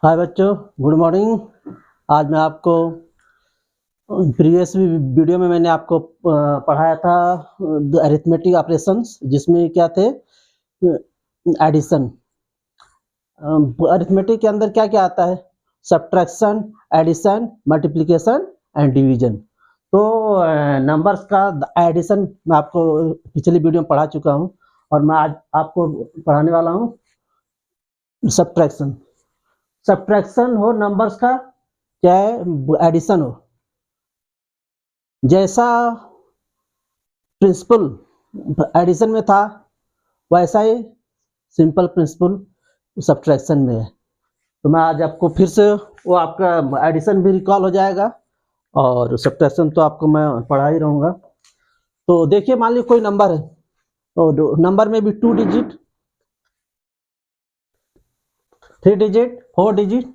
हाय बच्चों, good morning. आज मैं आपको प्रीवियस वीडियो में मैंने आपको पढ़ाया था अरिथमेटिक ऑपरेशंस, जिसमें क्या थे एडिशन। अरिथमेटिक के अंदर क्या क्या आता है? Subtraction, addition, multiplication and division. तो नंबर्स का एडिशन मैं आपको पिछली वीडियो में पढ़ा चुका हूँ और मैं आज आपको पढ़ाने वाला हूँ सब्ट्रैक्शन। सब्ट्रैक्शन हो नंबर्स का, चाहे एडिशन हो, जैसा प्रिंसिपल एडिशन में था वैसा ही सिंपल प्रिंसिपल सब्ट्रैक्शन में है। तो मैं आज आपको फिर से वो आपका एडिशन भी रिकॉल हो जाएगा और सब्ट्रैक्शन तो आपको मैं पढ़ा ही रहूँगा। तो देखिए, मान लीजिए कोई नंबर है, तो नंबर में भी 2 digit, 3 digit, 4 digit,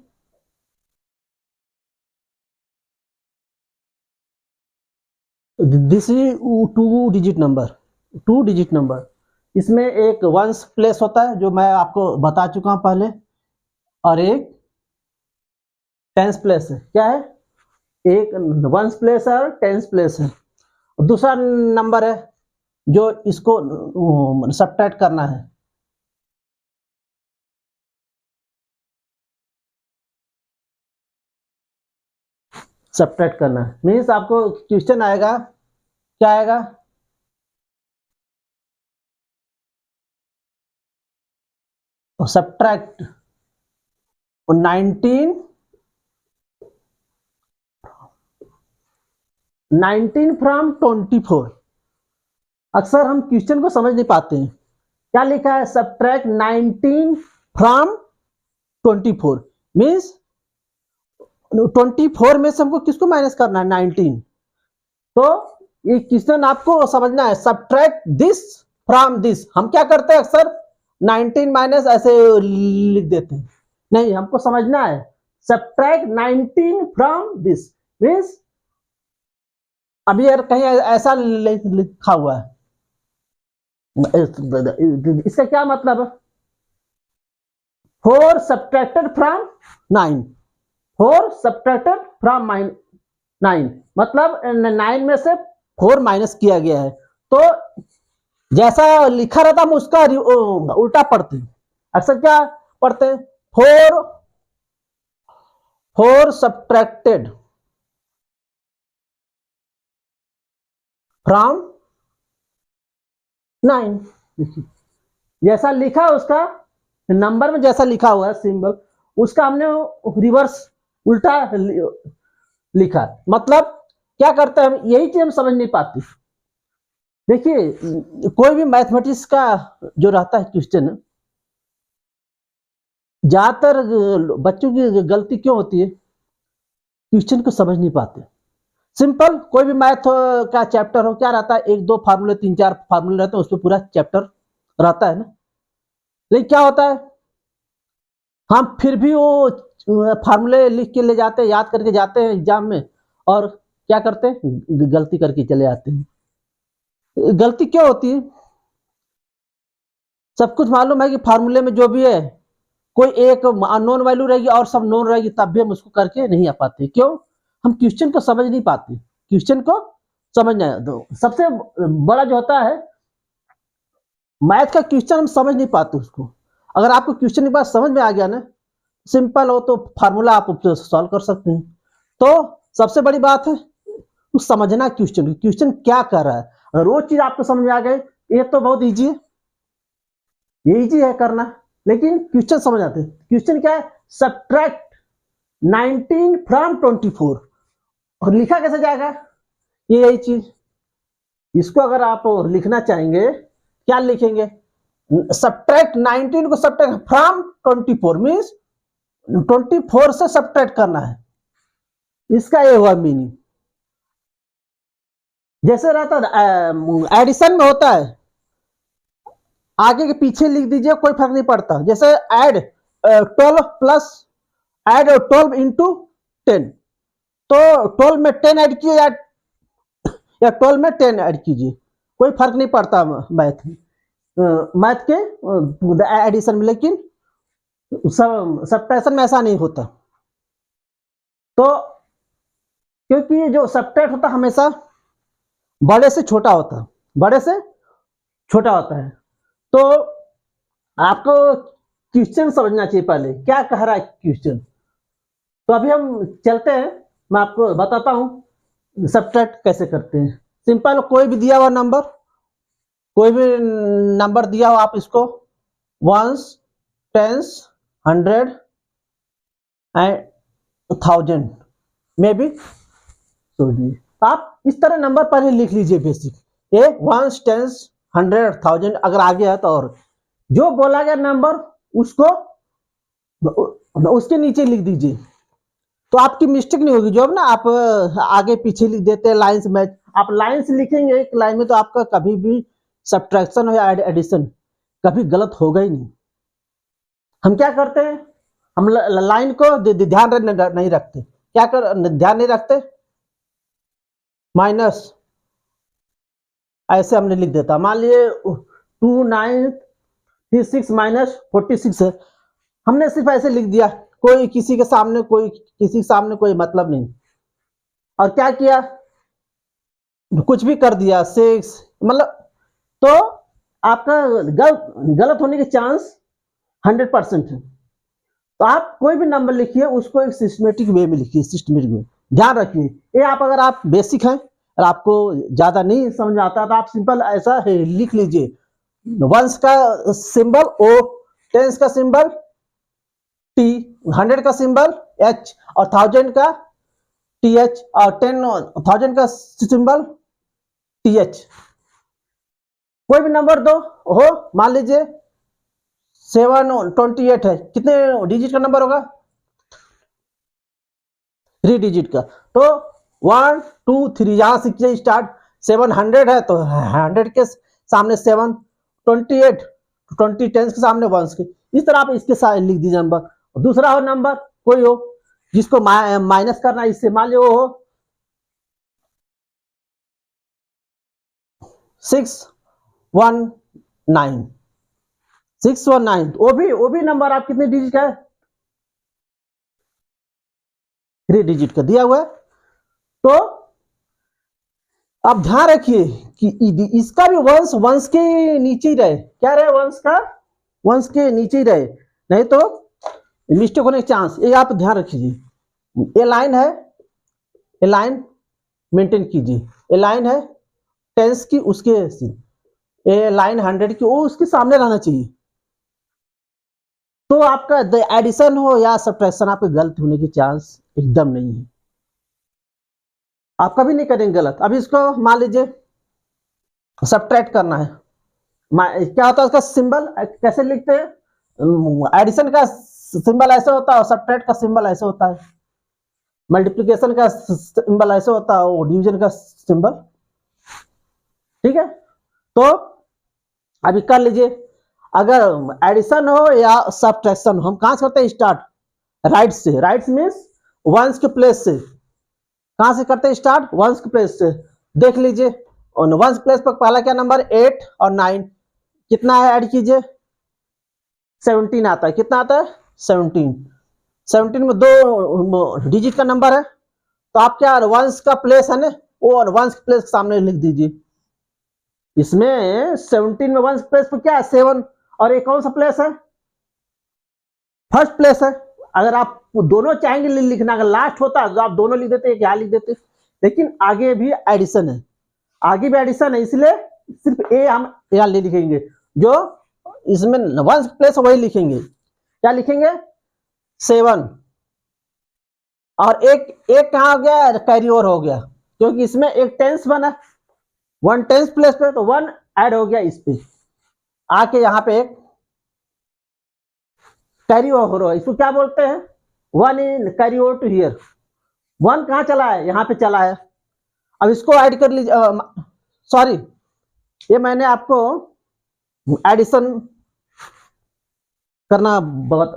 this is 2 digit number, 2 digit number. इसमें एक वंस प्लेस होता है जो मैं आपको बता चुका हूं पहले, और एक टेंस प्लेस है। क्या है? एक वंस प्लेस है और टेंस प्लेस है। दूसरा नंबर है जो इसको सब्ट्रैक्ट करना है। सब्ट्रैक्ट करना है मीन्स आपको क्वेश्चन आएगा, क्या आएगा? Subtract 19 from 24। अक्सर हम क्वेश्चन को समझ नहीं पाते हैं। क्या लिखा है? सब्ट्रैक्ट 19 फ्रॉम 24 मीन्स 24 में से हमको किसको माइनस करना है? 19। तो ये क्वेश्चन आपको समझना है, सब्ट्रैक्ट दिस फ्रॉम दिस। हम क्या करते हैं अक्सर 19 माइनस ऐसे लिख देते हैं। नहीं, हमको समझना है सब्ट्रैक्ट 19 फ्रॉम दिस मीन्स अभी यार कहीं ऐसा लिखा हुआ है, इसका क्या मतलब है? 4 सब्ट्रैक्टेड फ्रॉम 9, 4 सब्ट्रैक्टेड फ्रॉम 9 मतलब 9 में से 4 माइनस किया गया है। तो जैसा लिखा रहता हम उसका उल्टा पढ़ते हैं। अक्सर क्या पढ़ते हैं? 4 सब्ट्रैक्टेड फ्रॉम 9। जैसा लिखा उसका नंबर में जैसा लिखा हुआ है सिंबल, उसका हमने रिवर्स उल्टा लिखा। मतलब क्या करते हैं हम? यही चीज हम समझ नहीं पाते। देखिए, कोई भी मैथमेटिक्स का जो रहता है क्वेश्चन, ज्यादातर बच्चों की गलती क्यों होती है? क्वेश्चन को समझ नहीं पाते। सिंपल कोई भी मैथ का चैप्टर हो, क्या रहता है? 1-2 फार्मूले, 3-4 फार्मूले रहते हैं, उसमें पूरा चैप्टर रहता है ना। लेकिन क्या होता है, हम फिर भी वो फार्मूले लिख के ले जाते हैं, याद करके जाते हैं एग्जाम में, और क्या करते हैं? गलती करके चले आते हैं। गलती क्यों होती है? सब कुछ मालूम है कि फार्मूले में जो भी है कोई एक अननोन वैल्यू रहेगी और सब नोन रहेगी, तब भी हम उसको करके नहीं आ पाते। क्यों? हम क्वेश्चन को समझ नहीं पाते। क्वेश्चन को समझना दो। सबसे बड़ा जो होता है मैथ का क्वेश्चन, हम समझ नहीं पाते उसको। अगर आपको क्वेश्चन की बात समझ में आ गया ना, सिंपल हो, तो फार्मूला आप सॉल्व कर सकते हैं। तो सबसे बड़ी बात है तो समझना क्वेश्चन, क्वेश्चन क्या कर रहा है। अगर वो चीज आपको समझ में आ गई, ये तो बहुत ईजी है, ये ईजी है करना। लेकिन क्वेश्चन समझ आते हैं। क्वेश्चन क्या है? Subtract 19 from 24। और लिखा कैसे जाएगा? ये यही चीज, इसको अगर आप लिखना चाहेंगे, क्या लिखेंगे? सब्ट्रैक्ट 19 को सब्ट्रैक्ट फ्रॉम 24 मीन्स 24 से सब्ट्रैक्ट करना है। इसका ये हुआ मीनिंग। जैसे रहता है एडिशन में होता है, आगे के पीछे लिख दीजिए, कोई फर्क नहीं पड़ता। जैसे ऐड 12 प्लस ऐड 12 इंटू 10, तो 12 में 10 ऐड किए या 12 में 10 ऐड कीजिए, कोई फर्क नहीं पड़ता मैथ के एडिशन में। लेकिन सब्ट्रैक्शन में ऐसा नहीं होता। तो क्योंकि जो सब्ट्रैक्ट होता हमेशा बड़े से छोटा होता है, बड़े से छोटा होता है। तो आपको क्वेश्चन समझना चाहिए पहले, क्या कह रहा है क्वेश्चन। तो अभी हम चलते हैं, मैं आपको बताता हूं सब्ट्रैक्ट कैसे करते हैं। सिंपल, कोई भी दिया हुआ नंबर, कोई भी नंबर दिया हो, आप इसको वंस, टेंस, 100 एंड 1000 में भी तो आप इस तरह नंबर पहले लिख लीजिए बेसिक, ये वंस, टेंस, 100, 1000 अगर आगे है तो, और जो बोला गया नंबर उसको उसके नीचे लिख दीजिए, तो आपकी मिस्टेक नहीं होगी। जो अब ना आप आगे पीछे लिख देते हैं लाइन्स मैच, आप लाइन्स लिखेंगे एक लाइन में तो आपका कभी भी सब्ट्रैक्शन हो या एडिशन कभी गलत होगा ही नहीं। हम क्या करते हैं, हम लाइन को ध्यान नहीं रखते, क्या कर ध्यान नहीं रखते, माइनस ऐसे हमने लिख देता। मान लिए 2936 माइनस 46 है, हमने सिर्फ ऐसे लिख दिया, कोई किसी के सामने कोई मतलब नहीं। और क्या किया, कुछ भी कर दिया 6 मतलब, तो आपका गलत होने के चांस 100% है। तो आप कोई भी नंबर लिखिए उसको एक सिस्टमेटिक वे में लिखिए, सिस्टमेटिक में ध्यान रखिए। ये आप अगर आप बेसिक हैं और आपको ज्यादा नहीं समझ आता तो आप सिंपल ऐसा लिख लीजिए, वंस का सिंबल ओ, टेंस का सिंबल टी, 100 का सिंबल एच, और 1000 का टी एच, और 10,000 का सिंबल टी एच। कोई भी नंबर दो हो, मान लीजिए 728 है, कितने डिजिट का नंबर होगा, 3 डिजिट का। तो 1 2 3 यहां से स्टार्ट, 700 है तो 100 के सामने 7, 28 20 टेंस के सामने वंस के, इस तरह आप इसके साथ लिख दीजिए नंबर। दूसरा हो नंबर कोई हो जिसको माइनस करना, इससे मान लो हो 619, 619, वो भी नंबर आप कितने डिजिट का है, 3 डिजिट का दिया हुआ है। तो आप ध्यान रखिए कि इसका भी वंश वंश के नीचे ही रहे, क्या रहे, वंश का वंश के नीचे ही रहे, नहीं तो मिस्टेक होने के चांस, ये आप ध्यान रखिए। ये लाइन है, ये लाइन मेंटेन कीजिए, ये लाइन है टेंस की, उसके ये लाइन 100 की, वो उसके सामने रहना चाहिए। तो आपका एडिशन हो या सब्ट्रैक्शन आपके गलत होने की चांस एकदम नहीं है, आप कभी नहीं करेंगे गलत। अब इसको मान लीजिए सब्ट्रैक्ट करना है, क्या होता है उसका सिंबल कैसे लिखते हैं, एडिशन का सिंबल ऐसे होता है और सब्ट्रैक्ट का सिंबल ऐसे होता है, मल्टीप्लिकेशन का सिंबल ऐसे होता है और डिवीजन का सिंबल, ठीक है। तो अभी कर लीजिए, अगर एडिशन हो या सब्ट्रैक्शन हो, हम कहां से करते हैं स्टार्ट, राइट से, राइट मीन्स वंस के प्लेस से, कहां से करते हैं स्टार्ट, वंस के प्लेस से। देख लीजिए वंस प्लेस पर पहला क्या नंबर 8 और 9, कितना है ऐड कीजिए, 17 आता है, कितना आता है 17, 17 में 2 डिजिट का नंबर है, तो आप क्या वंस का प्लेस है ना, वो वंस प्लेस के सामने लिख दीजिए। इसमें 17 में वंस प्लेस पर क्या है 7, और ये कौन सा प्लेस है, फर्स्ट प्लेस है। अगर आप दोनों चाहेंगे लिखना, अगर लास्ट होता तो आप दोनों लिख देते, क्या लिख देते, लेकिन आगे भी एडिशन है, आगे भी एडिशन है, इसलिए सिर्फ ए हम यहाँ लिखेंगे, जो इसमें वंस प्लेस वही लिखेंगे, क्या लिखेंगे 7, और एक कहाँ हो गया, कैरी ओवर हो गया, क्योंकि इसमें एक टेंस बना, 1 टेंस प्लेस पे तो 1 ऐड हो गया, इस पे आके यहाँ पे एक कैरी ओवर हो, इसको क्या बोलते हैं, 1 इन कैरी ओवर टू हियर, 1 कहाँ चला है, यहाँ पे चला है। अब इसको ऐड कर लीजिए, सॉरी ये मैंने आपको एडिशन करना बहुत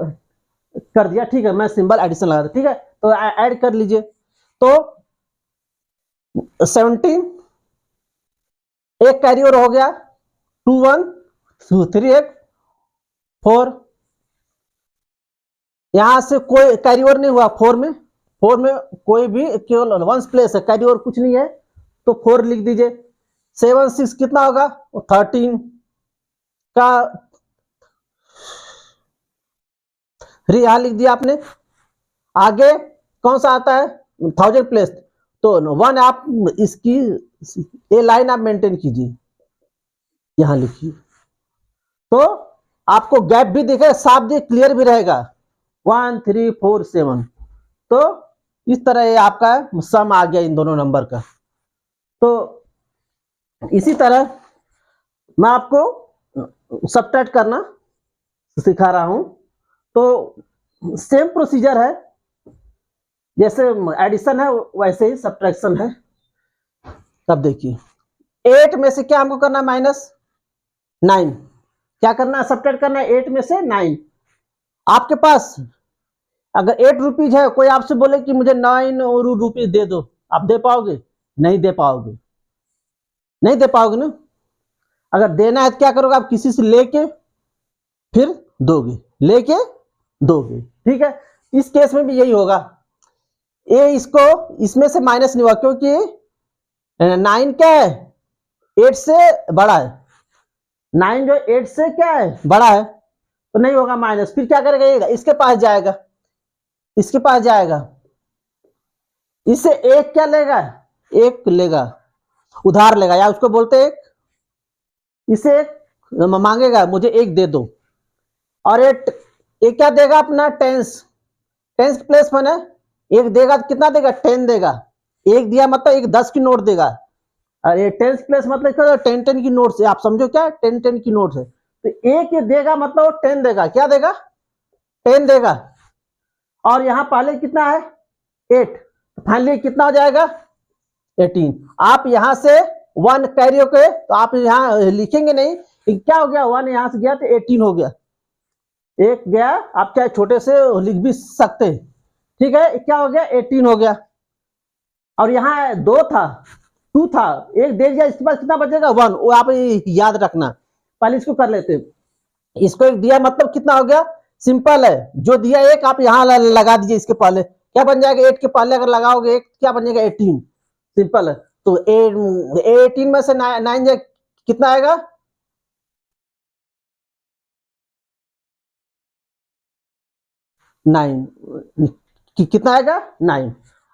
कर दिया, ठीक है, मैं सिंबल एडिशन लगा दिया, ठीक है। तो ऐड कर लीजिए, तो 17 एक कैरी ओवर हो गया, 2 1 3 8 4 यहां से कोई कैरी ओवर नहीं हुआ। 4 में कोई भी केवल वंस प्लेस है, कैरी ओवर कुछ नहीं है, तो 4 लिख दीजिए। 7 6 कितना होगा? 13 का यहां लिख दिया आपने। आगे कौन सा आता है? 1000 प्लेस, तो 1 आप इसकी ये लाइन आप मेंटेन कीजिए, यहां लिखिए, तो आपको गैप भी दिखेगा, साफ दिखे, क्लियर भी रहेगा। 1 3 4 7, तो इस तरह ये आपका सम आ गया इन दोनों नंबर का। तो इसी तरह मैं आपको सबट्रैक्ट करना सिखा रहा हूं। तो सेम प्रोसीजर है, जैसे एडिशन है वैसे ही सबट्रैक्शन है। तब देखिए 8 में से क्या हमको करना है? -9। क्या करना है? सबट्रैक्ट करना है 8 में से 9। आपके पास अगर 8 रुपीज है, कोई आपसे बोले कि मुझे 9 रुपीज दे दो, आप दे पाओगे? नहीं दे पाओगे, नहीं दे पाओगे ना। अगर देना है तो क्या करोगे? आप किसी से लेके फिर दोगे, लेके दोगे, ठीक है। इस केस में भी यही होगा। ये इसको इसमें से माइनस नहीं हुआ, क्योंकि 9 क्या है? 8 से बड़ा है। 9 जो 8 से क्या है? बड़ा है, तो नहीं होगा माइनस। फिर क्या करेगा? इसके पास जाएगा, इसके पास जाएगा, इससे एक क्या लेगा? एक लेगा, उधार लेगा, या उसको बोलते हैं एक, इसे एक मांगेगा, मुझे एक दे दो। और एक क्या देगा? अपना टेंस प्लेस में है, एक देगा तो कितना देगा? 10 देगा। एक दिया मतलब एक 10 की नोट देगा, और ये टेंस प्लेस मतलब क्या? 10 की नोट से आप समझो क्या? 10 की नोट है, तो एक ये देगा मतलब 10 देगा। क्या देगा? 10 देगा। और यहां पहले कितना है? 8, फाइनली कितना हो जाएगा? 18। आप यहां से 1 कैरी होके, तो आप यहां लिखेंगे नहीं, क्या हो गया? 1 यहां से गया तो 18 हो गया। एक गया, आप चाहे छोटे से लिख भी सकते हैं, ठीक है। क्या हो गया? 18 हो गया। और यहाँ 2 था, 2 था, एक दे दिया, इसके बाद कितना बचेगा? 1। वो आप याद रखना, पहले इसको कर लेते। इसको एक दिया मतलब कितना हो गया? सिंपल है, जो दिया एक आप यहाँ लगा दीजिए इसके पहले, क्या बन जाएगा? 8 के पहले अगर लगाओगे एक, क्या बन जाएगा? 18। सिंपल है। तो 18 में से 9 कितना आएगा? 9। कितना आएगा? 9।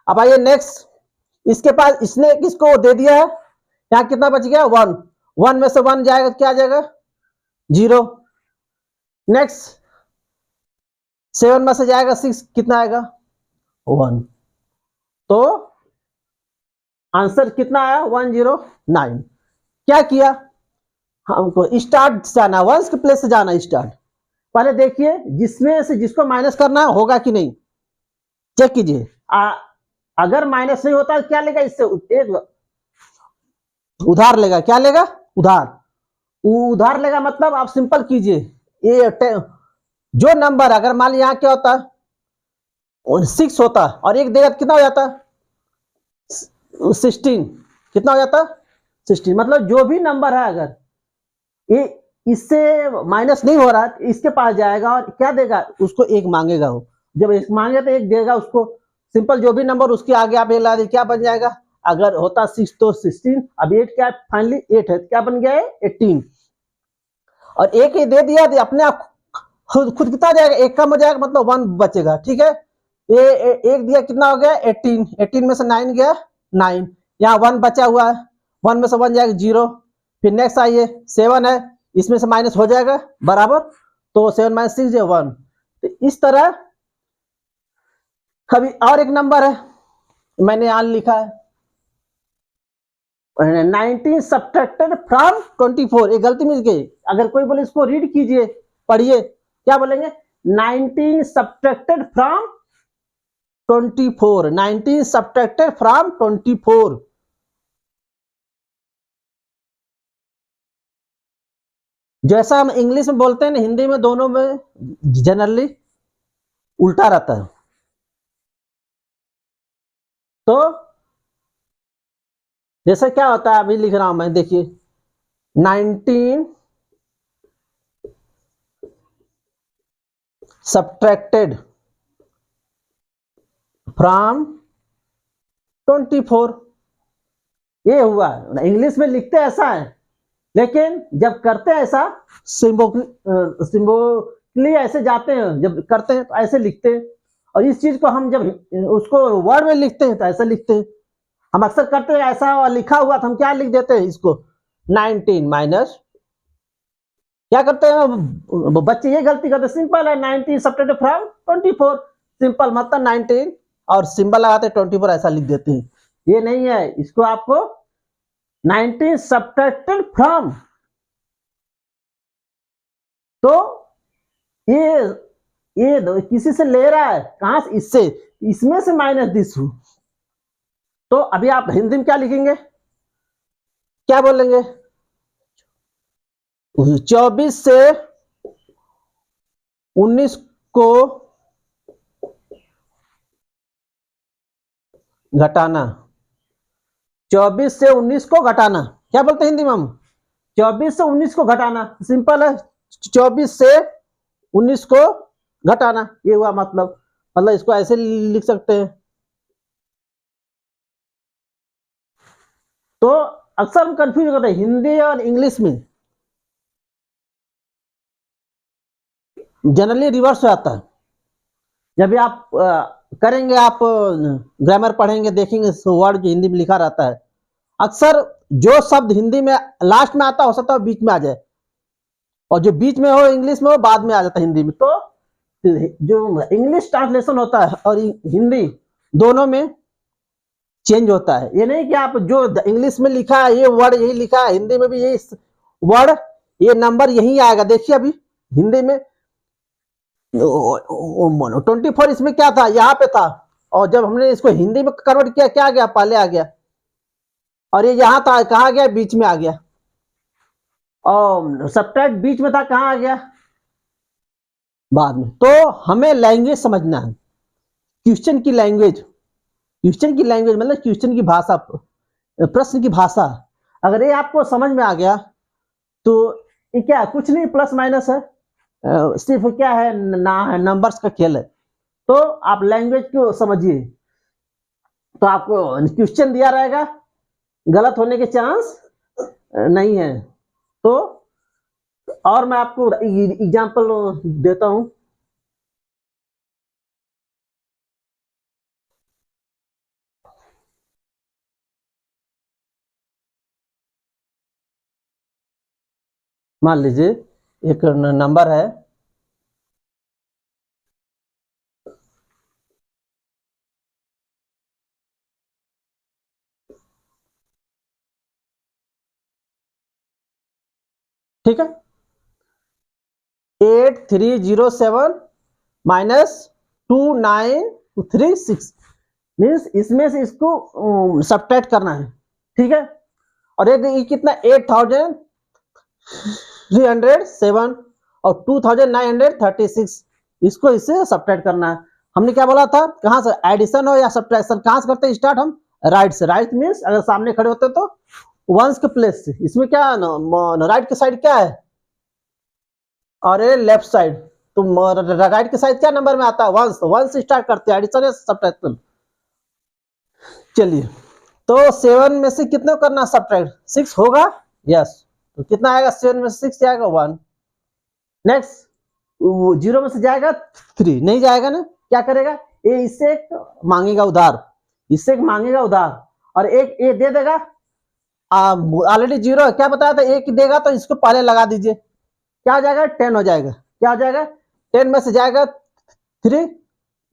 अब आइए नेक्स्ट, इसके पास इसने किसको दे दिया है, यहाँ कितना बच गया? 1। 1 में से 1 जाएगा तो क्या आ जाएगा? 0। नेक्स्ट 7 में से जाएगा 6, कितना आएगा? 1। तो आंसर कितना आया? 109। क्या किया? हमको स्टार्ट जाना, वंस के प्लेस से जाना स्टार्ट। पहले देखिए जिसमें से जिसको माइनस करना है होगा कि नहीं, चेक कीजिए। अगर माइनस नहीं होता तो क्या लेगा? इससे एक उधार लेगा। क्या लेगा? उधार। उधार लेगा मतलब आप सिंपल कीजिए, ये जो नंबर अगर मान लीजिए यहाँ क्या होता है? 6 होता, और एक देगा तो कितना हो जाता? 16। कितना हो जाता? 16। मतलब जो भी नंबर है, अगर ये इससे माइनस नहीं हो रहा, इसके पास जाएगा और क्या देगा? उसको एक मांगेगा। वो जब एक मांगे तो एक देगा उसको। सिंपल, जो भी नंबर उसके आगे आप एक ला दे, क्या बन जाएगा? अगर होता 6 तो 16, अब 8 क्या है? फाइनली 8 है, क्या बन गया है? 18। और एक ही दे दिया तो अपने आप खुद कितना जाएगा? एक कम हो जाएगा, मतलब 1 बचेगा, ठीक है। ये एक दिया, कितना हो गया? 18। 18 में से 9 गया, 9। यहाँ 1 बचा हुआ है, 1 में से 1 जाएगा 0। फिर नेक्स्ट आइए 7 है, इसमें से माइनस हो जाएगा बराबर, तो 7 - 6 है 1। तो इस तरह अभी और एक नंबर है, मैंने यहां लिखा है 19 सब्ट्रैक्टेड फ्रॉम 24। एक गलती मिल गई, अगर कोई बोले इसको रीड कीजिए, पढ़िए, क्या बोलेंगे? 19 सब्ट्रैक्टेड फ्रॉम 24। 19 subtracted from 24। जैसा हम इंग्लिश में बोलते हैं ना, हिंदी में दोनों में जनरली उल्टा रहता है। तो जैसे क्या होता है, अभी लिख रहा हूं मैं, देखिए 19 सब्ट्रैक्टेड फ्रॉम 24। ये हुआ। इंग्लिश में लिखते ऐसा है, लेकिन जब करते हैं ऐसा सिंबोली ऐसे जाते हैं, जब करते हैं तो ऐसे लिखते हैं। और इस चीज को हम जब उसको वर्ड में लिखते हैं तो ऐसे लिखते हैं। हम अक्सर करते हैं ऐसा और लिखा हुआ तो हम क्या लिख देते हैं इसको 19 माइनस, क्या करते हैं बच्चे ये गलती करते हैं, सिंपल है 19 सब्ट्रैक्टेड फ्रॉम 24, सिंपल मतलब 19 और सिंबल लगाते 24 ऐसा लिख देते हैं। ये नहीं है, इसको आपको 19 सब्ट्रैक्टेड फ्रॉम, तो ये किसी से ले रहा है, कहां से, इससे, इसमें से माइनस दिस हूं। तो अभी आप हिंदी में क्या लिखेंगे, क्या बोलेंगे, 24 से 19 को घटाना, 24 से 19 को घटाना, क्या बोलते हैं हिंदी में हम, 24 से 19 को घटाना, सिंपल है 24 से 19 को घटाना, ये हुआ मतलब इसको ऐसे लिख सकते हैं। तो अक्सर हम कंफ्यूज होते हैं हिंदी और इंग्लिश में, जनरली रिवर्स हो जाता है। जब भी आप करेंगे, आप ग्रामर पढ़ेंगे, देखेंगे वर्ड जो हिंदी में लिखा रहता है, अक्सर जो शब्द हिंदी में लास्ट में आता हो सकता है बीच में आ जाए, और जो बीच में हो इंग्लिश में हो बाद में आ जाता है हिंदी में। तो जो इंग्लिश ट्रांसलेशन होता है और हिंदी दोनों में चेंज होता है। ये नहीं कि आप जो इंग्लिश में लिखा है ये वर्ड यही लिखा है, हिंदी में भी यही वर्ड ये नंबर यही आएगा। देखिए अभी हिंदी में 24 इसमें क्या था, यहाँ पे था, और जब हमने इसको हिंदी में कन्वर्ट किया क्या आ गया, पहले आ गया, और ये यहाँ था, कहाँ गया, बीच में आ गया, और सब्ट्रैक्ट बीच में था, कहाँ आ गया, बाद में। तो हमें लैंग्वेज समझना है, क्वेश्चन की लैंग्वेज, क्वेश्चन की लैंग्वेज मतलब क्वेश्चन की भाषा, प्रश्न की भाषा। अगर ये आपको समझ में आ गया तो ये क्या कुछ नहीं, प्लस माइनस है, सिर्फ क्या है नंबर्स का खेल है। तो आप लैंग्वेज को समझिए, तो आपको क्वेश्चन दिया रहेगा, गलत होने के चांस नहीं है। तो और मैं आपको एग्जांपल देता हूं। मान लीजिए एक नंबर है, ठीक है, 8307 माइनस 2936, मीन्स इसमें से इसको सब्ट्रैक्ट करना है, ठीक है। और ये कितना 8307 और 2936, इसको इससे सब्ट्रैक्ट करना है। हमने क्या बोला था, कहां से एडिशन हो या सब्ट्रैक्शन, कहां से करते हैं स्टार्ट हम, राइट से। राइट मीन्स अगर सामने खड़े होते तो वंस के प्लेस से, इसमें क्या राइट के साइड क्या है और ये लेफ्ट साइड, तो राइट के साइड क्या नंबर में आता है, वंस, वंस से स्टार्ट करते हैं एडिशन या सब्ट्रैक्शन। चलिए, तो 7 में से कितना करना सब्ट्रैक्ट, 6 होगा, यस, तो कितना आएगा 7 में से 6 जाएगा 1। नेक्स्ट 0 में से जाएगा 3, नहीं जाएगा ना, क्या करेगा ये, इससे एक मांगेगा उधार, इससे एक मांगेगा उधार, और एक ये दे देगा, ऑलरेडी 0 है, क्या बताया था, एक देगा तो इसको पहले लगा दीजिए, क्या हो जाएगा 10 हो जाएगा, क्या हो जाएगा 10 में से जाएगा 3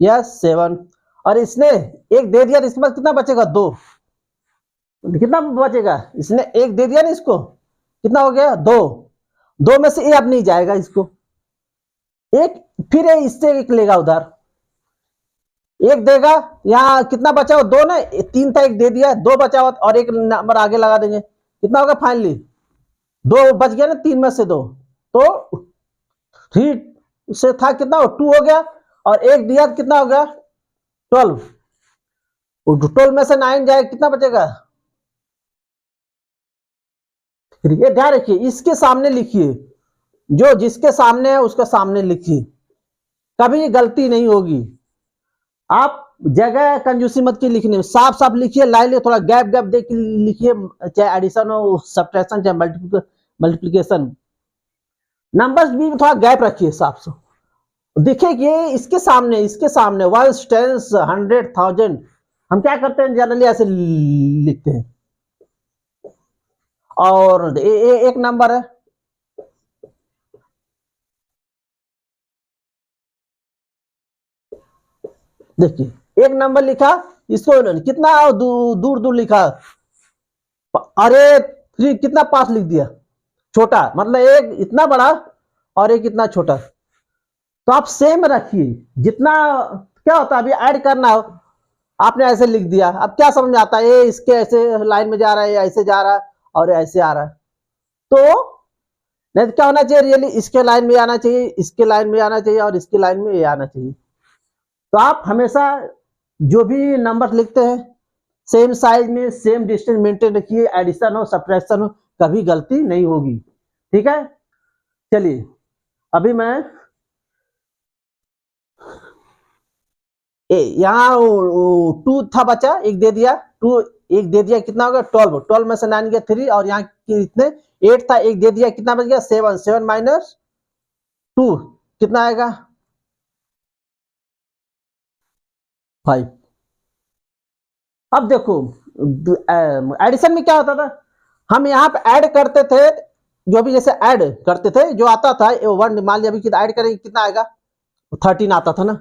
या 7, और इसने एक दे दिया तो इसके बाद कितना बचेगा 2, कितना बचेगा, इसने एक दे दिया ना इसको, कितना हो गया 2, 2 में से ये अब नहीं जाएगा इसको, एक फिर इससे एक लेगा उधार, एक देगा, यहाँ कितना बचा हो 2 ना, 3 था, एक दे दिया 2 बचा हो, और एक नंबर आगे लगा देंगे, कितना होगा फाइनली 2 बच गया ना 3 में से 2, तो 3 से था कितना 2 हो गया, और एक दिया कितना हो गया 12, 12 में से 9 जाए कितना बचेगा, ये ध्यान रखिए, इसके सामने लिखिए, जो जिसके सामने है उसके सामने लिखिए, कभी गलती नहीं होगी। आप जगह कंजूसी मत की लिखने में, साफ साफ लिखिए, लाइन ले, थोड़ा गैप गैप दे के लिखिए, चाहे एडिशन हो, सब्ट्रैक्शन, चाहे मल्टीप्लिकेशन, नंबर्स भी थोड़ा गैप रखिए साफ साफ। देखिए कि इसके सामने वंस, टेंस, 100,000 हम क्या करते हैं, जनरली ऐसे लिखते हैं। और एक नंबर है, देखिए एक नंबर लिखा, इसको कितना दूर दूर लिखा, अरे 3 कितना पास लिख दिया, छोटा, मतलब एक इतना बड़ा और एक इतना छोटा। तो आप सेम रखिए, जितना क्या होता है, अभी ऐड करना हो, आपने ऐसे लिख दिया, अब क्या समझ में आता है, ये इसके ऐसे लाइन में जा रहा है, ऐसे जा रहा है और ऐसे आ रहा है, तो नहीं तो क्या होना चाहिए, रियली इसके लाइन में आना चाहिए, इसके लाइन में आना चाहिए और इसकी लाइन में ये आना चाहिए। तो आप हमेशा जो भी नंबर लिखते हैं सेम साइज में, सेम डिस्टेंस मेंटेन रखिए, एडिशन हो सब्ट्रैक्शन हो, कभी गलती नहीं होगी, ठीक है। चलिए अभी मैं यहाँ 2 था बचा, एक दे दिया, 2 एक दे दिया, कितना होगा 12, 12 में से 9 गया 3, और यहाँ कितने 8 था, एक दे दिया, कितना बच गया 7, 7 माइनस 2 कितना आएगा 5। अब देखो एडिशन में क्या होता था, हम यहाँ पे ऐड करते थे, जो भी जैसे ऐड करते थे, जो आता था 1, मान लिया अभी ऐड करेंगे कितना आएगा 13 आता था ना,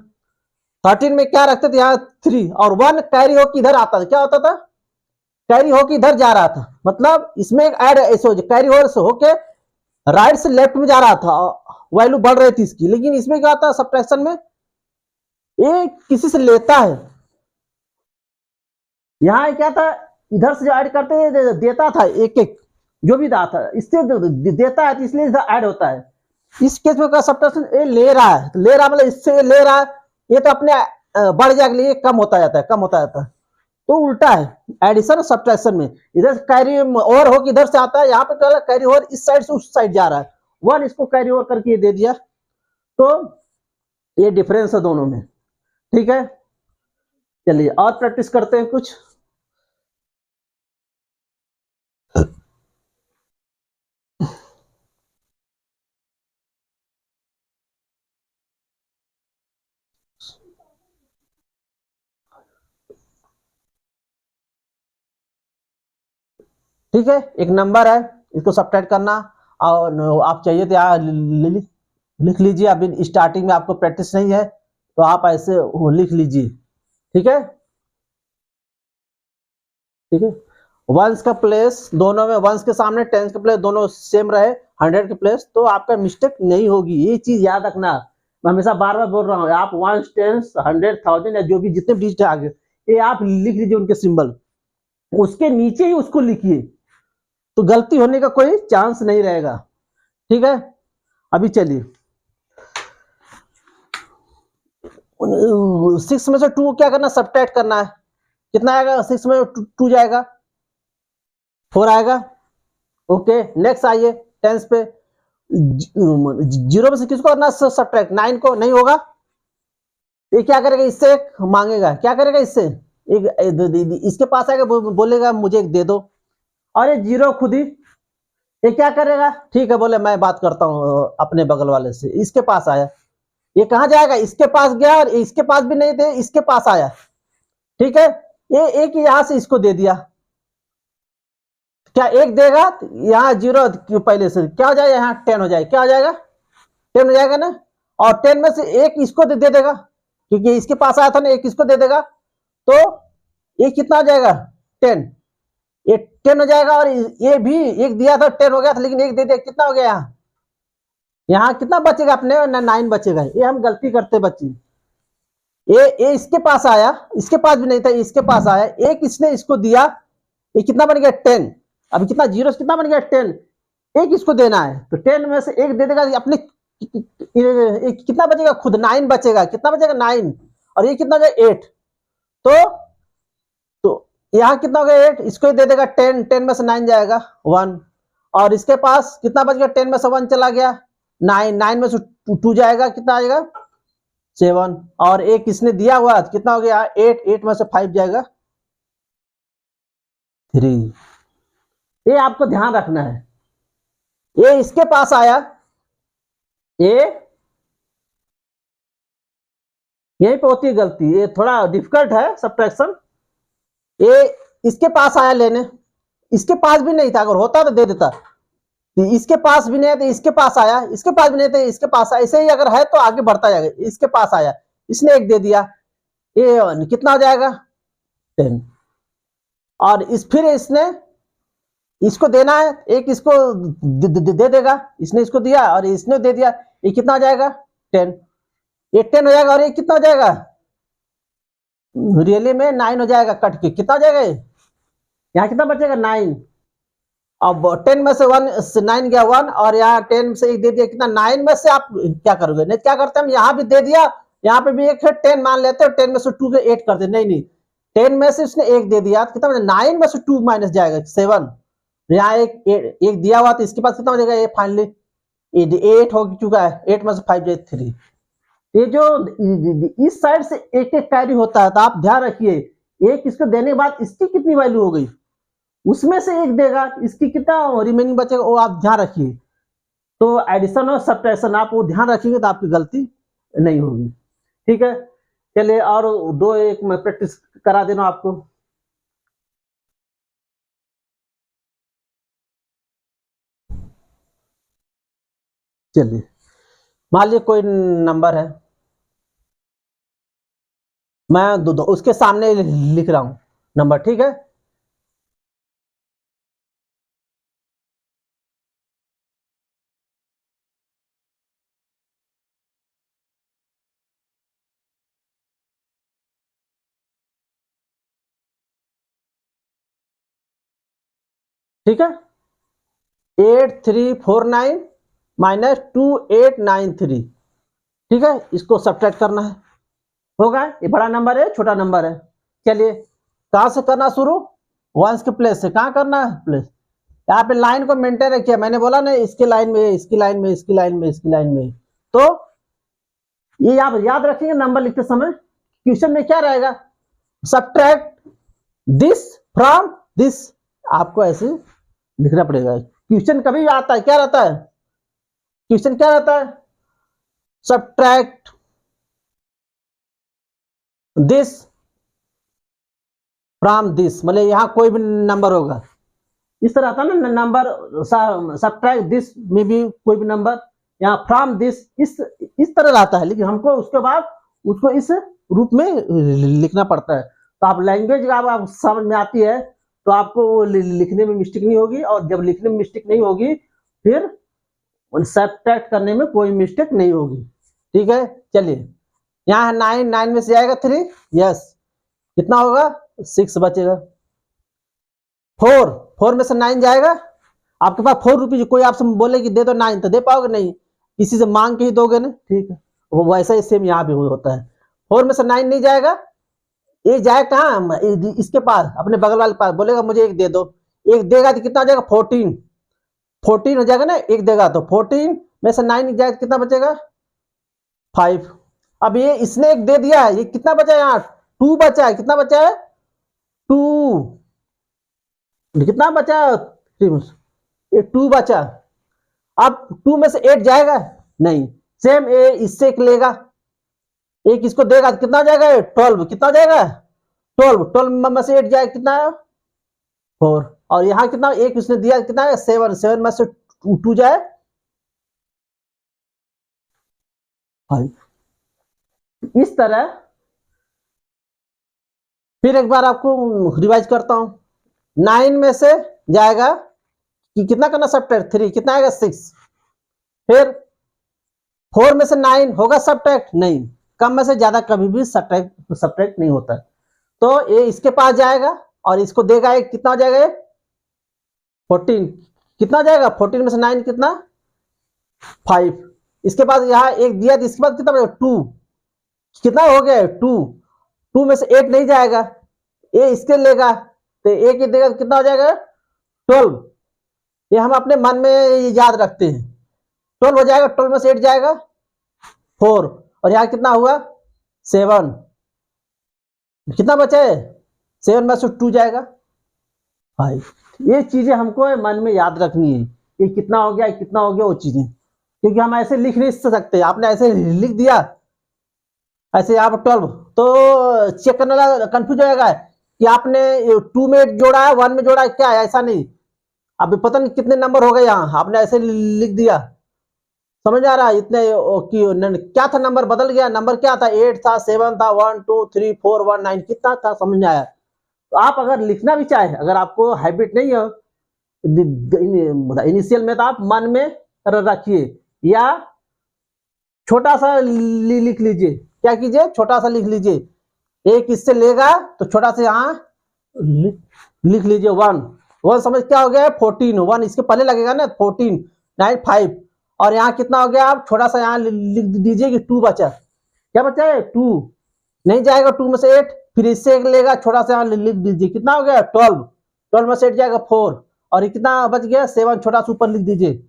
13 में क्या रखते थे यहाँ 3, और 1 कैरी होकर इधर आता था, क्या होता था कैरी होकर इधर जा रहा था, मतलब इसमें एक ऐड ऐसे कैरी होके राइट से लेफ्ट में जा रहा था, वैल्यू बढ़ रही थी इसकी, लेकिन इसमें क्या होता है सब्ट्रैक्शन में ये किसी से लेता है, यहाँ क्या था इधर से जो ऐड करते देता था, एक एक जो भी था इससे देता है, इसलिए ऐड होता है। इस केस में सब्ट्रैक्शन ये ले रहा है, तो ले रहा मतलब इससे ले रहा है, ये तो अपने बढ़ जाएगा, कम होता जाता है, कम होता जाता है, तो उल्टा है एडिशन और सब्ट्रैक्शन में, इधर कैरी ओवर हो इधर से आता है, यहाँ पे क्या कैरी ओवर इस साइड से उस साइड जा रहा है, 1 इसको कैरी ओवर करके ये दे दिया, तो ये डिफरेंस है दोनों में, ठीक है। चलिए और प्रैक्टिस करते हैं कुछ। ठीक है, एक नंबर है, इसको सब्ट्रैक्ट करना, और आप चाहिए तो यहाँ लिख लीजिए, अभी स्टार्टिंग में आपको प्रैक्टिस नहीं है तो आप ऐसे लिख लीजिए, ठीक है, ठीक है। वंस का प्लेस दोनों में, वंस के सामने टेंस के प्लेस दोनों सेम रहे, 100 के प्लेस, तो आपका मिस्टेक नहीं होगी, ये चीज याद रखना। मैं हमेशा बार बार बोल रहा हूँ, आप वंस, टेंस, 100, 1000 या जो भी जितने भी डिजिट आगे ये आप लिख लीजिए उनके सिंबल, उसके नीचे ही उसको लिखिए, तो गलती होने का कोई चांस नहीं रहेगा, ठीक है। अभी चलिए 6 में से 2 क्या करना, सब्ट्रैक्ट करना है, कितना आएगा 6 में 2 जाएगा 4 आएगा, ओके। नेक्स्ट आइए 10 पे, 0 में से किसको करना सब्ट्रैक्ट, 9 को, नहीं होगा, ये क्या करेगा इससे एक मांगेगा, क्या करेगा इससे एक, इसके पास आएगा बोलेगा मुझे एक दे दो, और ये 0 खुद ही ये क्या करेगा, ठीक है बोले मैं बात करता हूँ अपने बगल वाले से, इसके पास आया, ये कहाँ जाएगा, इसके पास गया, और इसके पास भी नहीं थे, इसके पास आया, ठीक है, ये एक यहां से इसको दे दिया, क्या एक देगा, यहाँ 0 पहले से क्या हो जाएगा, यहाँ 10 हो जाएगा, क्या हो जाएगा 10 हो जाएगा ना, और 10 में से एक इसको दे देगा, क्योंकि इसके पास आया था ना, एक इसको दे देगा, तो ये कितना हो जाएगा 10, ये 10 हो जाएगा, और ये भी एक दिया था 10 हो गया था, लेकिन एक दे दिया, कितना हो गया यहाँ कितना बचेगा अपने ना 9 बचेगा, ये हम गलती करते बच्चे, ये इसके पास आया, इसके पास भी नहीं था, इसके पास आया, एक इसने इसको दिया, ये कितना बन गया 10, अभी कितना 0 से कितना बन गया 10, एक इसको देना है, तो 10 में से एक दे देगा, अपने कितना बचेगा खुद 9 बचेगा, कितना बचेगा 9, और ये कितना हो जाएगा 8, तो यहाँ कितना हो गया 8, इसको दे देगा 10, 10 में से 9 जाएगा 1, और इसके पास कितना बच गया 10 में से 1 चला गया 9, 9 में से 2 जाएगा, कितना आएगा 7 और एक किसने दिया हुआ कितना हो गया 8, 8 में से 5 जाएगा 3। ये आपको ध्यान रखना है। ये इसके पास आया, ये यहीं पे होती है गलती, ये थोड़ा डिफिकल्ट है सब्ट्रैक्शन। ये इसके पास आया लेने, इसके पास भी नहीं था, अगर होता तो दे देता। तो इसके पास भी नहीं है तो इसके पास आया, इसके पास भी नहीं था इसके पास आया, ऐसे ही अगर है तो आगे बढ़ता जाएगा। इसके पास आया, इसने एक दे दिया, ये कितना हो जाएगा 10। और इस फिर इसने इसको देना है, एक इसको दे देगा, इसने इसको दिया और इसने दे दिया, ये कितना हो जाएगा 10। ये 10 हो जाएगा और ये कितना हो जाएगा रियली में 9 हो जाएगा, कट के कितना हो जाएगा यहाँ कितना बचेगा 9। अब 10 में से 1 9 गया 1 और यहाँ 10 से एक दे दिया, कितना 9 में से आप क्या करोगे, नहीं क्या करते हैं हम यहाँ भी दे दिया, यहाँ पे भी एक है 10 मान लेते हैं, 10 में से 2 के 8 करते, नहीं नहीं 10 में से उसने एक दे दिया, कितना 9 में से 2 माइनस जाएगा 7। यहाँ एक दिया हुआ तो इसके पास कितना हो जाएगा ये फाइनली 8 हो चुका है, 8 में से 5 जाए 3। ये जो इस साइड से एक एक कैरी होता है तो आप ध्यान रखिए, एक इसको देने के बाद इसकी कितनी वैल्यू हो गई, उसमें से एक देगा, इसकी कितना रिमेनिंग बचेगा वो आप ध्यान रखिए। तो एडिशन और सब्ट्रैक्शन आप वो ध्यान रखिएगा तो आपकी गलती नहीं होगी। ठीक है, चलिए और 2-1 मैं प्रैक्टिस करा देना आपको। चलिए मान लीजिए कोई नंबर है, मैं उसके सामने लिख रहा हूं नंबर, ठीक है। ठीक है 8349 माइनस 2893, ठीक है, इसको सब्ट्रैक्ट करना है, होगा। ये बड़ा नंबर है छोटा नंबर है, चलिए कहां से करना शुरू, वंस के प्लेस से, कहां करना है प्लेस, यहाँ पे लाइन को मेंटेन रखिए, मैंने बोला ना इसकी लाइन में इसकी लाइन में इसकी लाइन में इसकी लाइन में। तो ये आप याद रखेंगे नंबर लिखते समय, क्वेश्चन में क्या रहेगा, सब्ट्रैक्ट दिस फ्रॉम दिस, आपको ऐसे लिखना पड़ेगा। क्वेश्चन कभी भी आता है क्या रहता है, क्वेश्चन क्या रहता है, सब्ट्रैक्ट दिस फ्रॉम दिस, मतलब यहां कोई भी नंबर होगा इस तरह आता है ना नंबर, सब्ट्रैक्ट दिस में भी कोई भी नंबर, यहाँ फ्रॉम दिस इस तरह आता है, लेकिन हमको उसके बाद उसको इस रूप में लिखना पड़ता है। तो आप लैंग्वेज आप समझ में आती है तो आपको लिखने में मिस्टेक नहीं होगी, और जब लिखने में मिस्टेक नहीं होगी फिर सब्ट्रैक्ट करने में कोई मिस्टेक नहीं होगी। ठीक है, चलिए यहाँ 9 में से जाएगा 3, यस, कितना होगा 6 बचेगा। 4 में से 9 जाएगा, आपके पास 4 रुपीज, कोई आपसे बोले कि दे दो 9 तो दे पाओगे नहीं, किसी से मांग के ही दोगे ना, ठीक है, वो वैसा ही सेम यहाँ भी होता है। 4 में से 9 नहीं जाएगा, ये जाए कहाँ इसके पास, अपने बगल वाले पास, बोलेगा मुझे एक दे दो, एक देगा तो कितना हो जाएगा 14 हो जाएगा ना, एक देगा तो 14 में से 9 जाएगा कितना बचेगा 5। अब ये इसने एक दे दिया है, ये कितना बचा है यहाँ 2 बचा है, कितना बचा है 2, कितना बचा ये 2 बचा। अब 2 में से 8 जाएगा नहीं, सेम ए इससे एक लेगा, एक इसको देगा तो कितना हो जाएगा 12, कितना हो जाएगा 12 में से 8 जाएगा कितना है 4, और यहाँ कितना एक उसने दिया कितना है 7 में से 2 जाए 5। इस तरह फिर एक बार आपको रिवाइज करता हूं, 9 में से जाएगा कि कितना करना सब्ट्रैक्ट 3, कितना आएगा 6, फिर 4 में से 9 होगा सब्ट्रैक्ट नहीं, कम में से ज्यादा कभी भी सब्ट्रैक्ट नहीं होता। तो ये इसके पास जाएगा और इसको देगा एक, कितना हो जाएगा 14, कितना जाएगा 14 में से 9 कितना 5, इसके बाद यहाँ एक दिया इसके बाद कितना 2, कितना हो गया 2 में से 8 नहीं जाएगा, ये इसके लेगा तो एक ही देगा कितना हो जाएगा 12, ये हम अपने मन में याद रखते हैं 12 हो जाएगा, 12 में से 8 जाएगा 4, और यहाँ कितना हुआ 7, कितना बचे 7 में से 2 जाएगा 5। ये चीजें हमको मन में याद रखनी है, ये कितना हो गया कितना हो गया वो चीजें, क्योंकि हम ऐसे लिख नहीं सकते। आपने ऐसे लिख दिया ऐसे यहाँ पर 12 तो चेक करने वाला कंफ्यूज हो जाएगा कि आपने 2 में जोड़ा है 1 में जोड़ा है क्या है, ऐसा नहीं। अब पता नहीं कितने नंबर हो गए यहाँ, आपने ऐसे लिख दिया, समझ आ रहा है इतने कि क्या था नंबर बदल गया, नंबर क्या था 8 था 7 था 1 2 3 4 1 9 कितना था, समझ में आया। तो आप अगर लिखना भी चाहे, अगर आपको हैबिट नहीं हो इनिशियल में, तो आप मन में रखिए या छोटा सा लिख लीजिए। क्या कीजिए छोटा सा लिख लीजिए, एक इससे लेगा तो छोटा सा यहाँ लिख लीजिए 1 समझ क्या हो गया 14, 1 इसके पहले लगेगा ना 14 9 5, और यहाँ कितना हो गया आप छोटा सा यहाँ लिख दीजिए कि 2 बचा, क्या बचा है 2 नहीं जाएगा 2 में से 8, फिर इससे एक लेगा छोटा सा यहाँ लिख दीजिए कितना हो गया 12 में से 8 जाएगा 4, और ये कितना बच गया 7 छोटा सा ऊपर लिख दीजिए,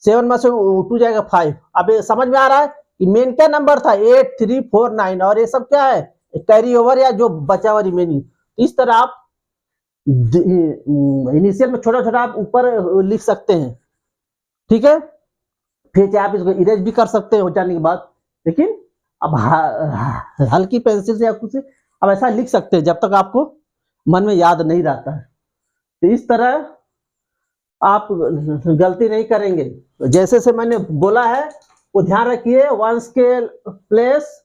7 में से 2 जाएगा 5। अब ये समझ में आ रहा है कि मेन क्या नंबर था 8 3 4 9, और ये सब क्या है कैरी ओवर या जो बचा हुआ रिमेनिंग। इस तरह आप इनिशियल में छोटा छोटा आप ऊपर लिख सकते हैं, ठीक है। फिर चाहे आप इसको इरेज भी कर सकते हैं हो जाने के बाद, लेकिन अब हल्की पेंसिल से या कुछ अब ऐसा लिख सकते हैं जब तक आपको मन में याद नहीं रहता है। तो इस तरह आप गलती नहीं करेंगे। जैसे से मैंने बोला है वो ध्यान रखिए, वंस के प्लेस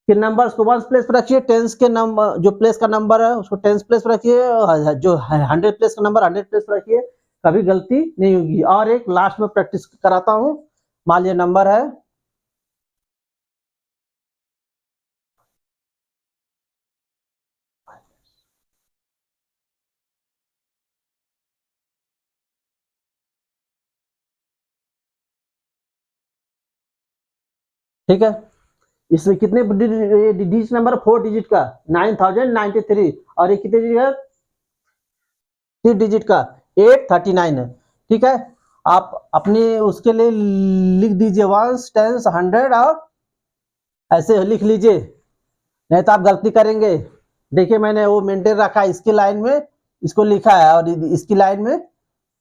के नंबर्स को वंस प्लेस पर रखिए, टेंस के नंबर जो प्लेस का नंबर है उसको टेंस प्लेस पर रखिए, जो 100 प्लेस का नंबर 100 प्लेस पर रखिए, कभी गलती नहीं होगी। और एक लास्ट में प्रैक्टिस कराता हूं, मान लीजिए नंबर है ठीक है, इसमें कितने डिजिट नंबर 4 डिजिट का 9093, और ये कितने डिजिट का 3 डिजिट का 839 है, ठीक है। आप अपने उसके लिए लिख दीजिए वंस टेंस 100 और ऐसे लिख लीजिए, नहीं तो आप गलती करेंगे। देखिए मैंने वो मेंटेन रखा है, इसकी लाइन में इसको लिखा है और इसकी लाइन में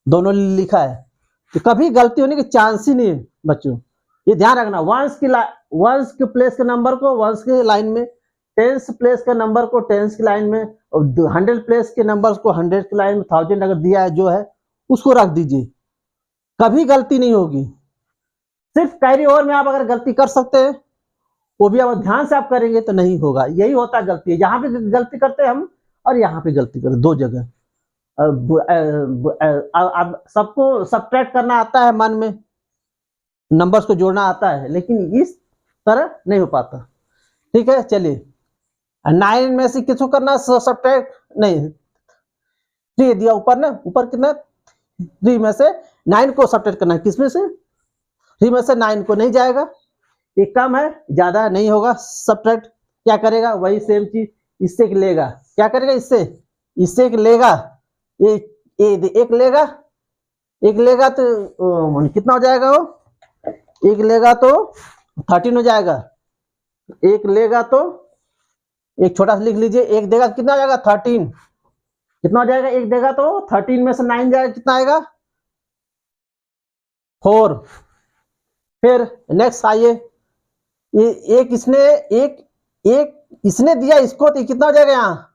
दोनों लिखा है, तो कभी गलती होने की चांस ही नहीं है बच्चों। ये ध्यान रखना, वंस के प्लेस के नंबर को वंस के लाइन में, टेंस प्लेस के नंबर को टेंस की लाइन में, और 100 प्लेस के नंबर को 100 की लाइन में, 1000 अगर दिया है जो है उसको रख दीजिए, कभी गलती नहीं होगी। सिर्फ कैरी ओवर में आप अगर गलती कर सकते हैं, वो भी अब ध्यान से आप करेंगे तो नहीं होगा। यही होता है गलती, है यहाँ पे गलती करते हैं हम और यहाँ पे गलती करते, दो जगह। अब सबको सब्ट्रैक्ट करना आता है, मन में नंबर्स को जोड़ना आता है, लेकिन इस तरह नहीं हो पाता, ठीक है। चलिए 9 में से किसको करना सब्ट्रैक्ट, नहीं 3 दिया ऊपर ना, ऊपर कितना 3 में से 9 को सब्ट्रैक्ट करना है, किसमें से 3 में से 9 को नहीं जाएगा, ये कम है ज्यादा नहीं होगा सब्ट्रैक्ट, क्या करेगा वही सेम चीज, इससे एक लेगा, क्या करेगा इससे एक लेगा, एक लेगा तो कितना हो जाएगा, वो एक लेगा तो 13 हो जाएगा, एक लेगा तो एक छोटा सा लिख लीजिए, एक देगा कितना हो जाएगा 13, कितना हो जाएगा एक देगा तो 13 में से 9 जाएगा कितना आएगा 4। फिर नेक्स्ट आइए, एक इसने दिया इसको, तो कितना हो जाएगा यहाँ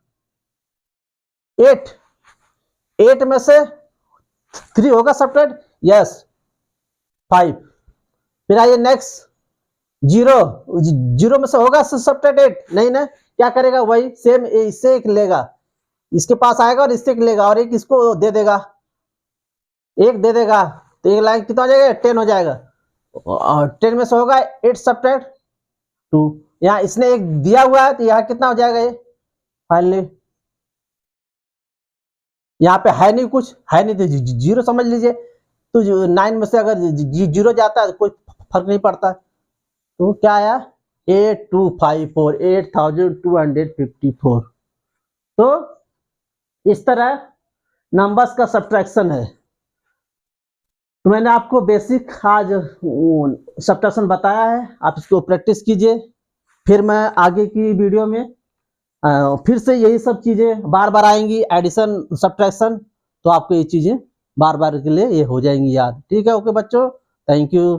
8 में से 3 होगा सब्ट्रैक्ट, यस 5। फिर आइए नेक्स्ट 0 में से होगा सब्ट्रैक्ट 8 नहीं ना, क्या करेगा वही सेम, इससे एक लेगा, इसके पास आएगा और इससे एक लेगा, और एक इसको दे देगा, एक दे देगा, तो एक लाइन कितना हो जाएगा 10 हो जाएगा, और 10 में से होगा 8 सब्ट्रैक्ट 2, यहाँ इसने एक दिया हुआ है तो यहाँ कितना हो जाएगा, ये फाइनली यहाँ पे है नहीं, कुछ है नहीं तो 0 समझ लीजिए, तो 9 में से अगर 0 जाता है तो कोई फर्क नहीं पड़ता, तो क्या आया 8254 8254। तो इस तरह नंबर्स का सब्ट्रैक्शन है। तो मैंने आपको बेसिक आज सब्ट्रैक्शन बताया है, आप इसको प्रैक्टिस कीजिए। फिर मैं आगे की वीडियो में फिर से यही सब चीजें बार बार आएंगी, एडिशन सब्ट्रैक्शन, तो आपको ये चीजें बार बार के लिए ये हो जाएंगी याद। ठीक है, ओके बच्चों, थैंक यू।